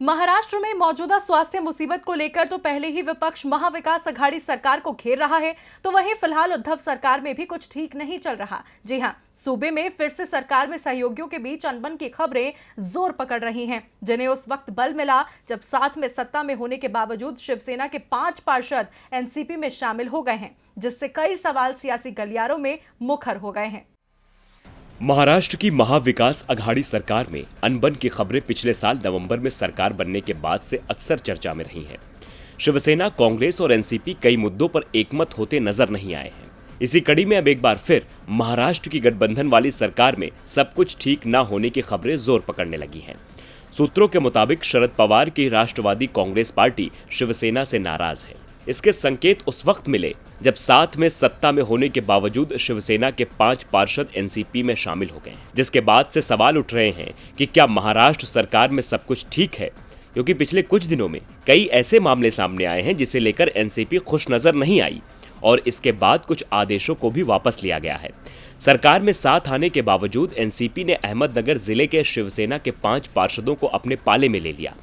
महाराष्ट्र में मौजूदा स्वास्थ्य मुसीबत को लेकर तो पहले ही विपक्ष महाविकास अघाड़ी सरकार को घेर रहा है, तो वहीं फिलहाल उद्धव सरकार में भी कुछ ठीक नहीं चल रहा। जी हां, सूबे में फिर से सरकार में सहयोगियों के बीच अनबन की खबरें जोर पकड़ रही हैं, जिन्हें उस वक्त बल मिला जब साथ में सत्ता में होने के बावजूद शिवसेना के 5 पार्षद एनसीपी में शामिल हो गए हैं, जिससे कई सवाल सियासी गलियारों में मुखर हो गए हैं। महाराष्ट्र की महाविकास अघाड़ी सरकार में अनबन की खबरें पिछले साल नवंबर में सरकार बनने के बाद से अक्सर चर्चा में रही हैं। शिवसेना, कांग्रेस और एनसीपी कई मुद्दों पर एकमत होते नजर नहीं आए हैं। इसी कड़ी में अब एक बार फिर महाराष्ट्र की गठबंधन वाली सरकार में सब कुछ ठीक न होने की खबरें जोर पकड़ने लगी हैं। सूत्रों के मुताबिक शरद पवार की राष्ट्रवादी कांग्रेस पार्टी शिवसेना से नाराज है। इसके संकेत उस वक्त मिले जब साथ में सत्ता में होने के बावजूद शिवसेना के 5 पार्षद एनसीपी में शामिल हो गए, जिसके बाद से सवाल उठ रहे हैं कि क्या महाराष्ट्र सरकार में सब कुछ ठीक है, क्योंकि पिछले कुछ दिनों में कई ऐसे मामले सामने आए हैं जिसे लेकर एनसीपी खुश नजर नहीं आई और इसके बाद कुछ आदेशों को भी वापस लिया गया है। सरकार में साथ आने के बावजूद एनसीपी ने अहमदनगर जिले के शिवसेना के 5 पार्षदों को अपने पाले में ले लिया।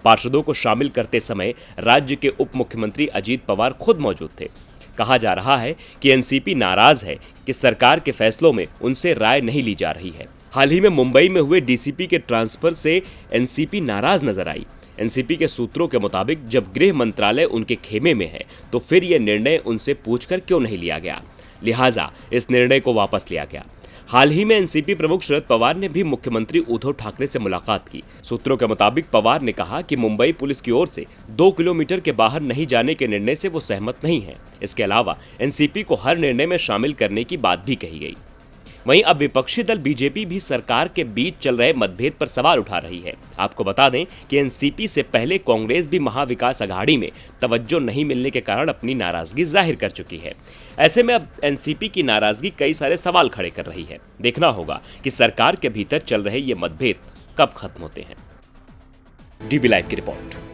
पार्षदों को शामिल करते समय राज्य के उप मुख्यमंत्री अजीत पवार खुद मौजूद थे। कहा जा रहा है कि एनसीपी नाराज है कि सरकार के फैसलों में उनसे राय नहीं ली जा रही है। हाल ही में मुंबई में हुए डीसीपी के ट्रांसफर से एनसीपी नाराज नजर आई। एनसीपी के सूत्रों के मुताबिक जब गृह मंत्रालय उनके खेमे में है तो फिर यह निर्णय उनसे पूछकर क्यों नहीं लिया गया, लिहाजा इस निर्णय को वापस लिया गया। हाल ही में एनसीपी प्रमुख शरद पवार ने भी मुख्यमंत्री उद्धव ठाकरे से मुलाकात की। सूत्रों के मुताबिक पवार ने कहा कि मुंबई पुलिस की ओर से 2 किलोमीटर के बाहर नहीं जाने के निर्णय से वो सहमत नहीं है। इसके अलावा एनसीपी को हर निर्णय में शामिल करने की बात भी कही गई। वहीं अब विपक्षी दल बीजेपी भी सरकार के बीच चल रहे मतभेद पर सवाल उठा रही है। आपको बता दें कि एनसीपी से पहले कांग्रेस भी महाविकास अघाड़ी में तवज्जो नहीं मिलने के कारण अपनी नाराजगी जाहिर कर चुकी है। ऐसे में अब एनसीपी की नाराजगी कई सारे सवाल खड़े कर रही है। देखना होगा कि सरकार के भीतर चल रहे ये मतभेद कब खत्म होते हैं। डीबी लाइव की रिपोर्ट।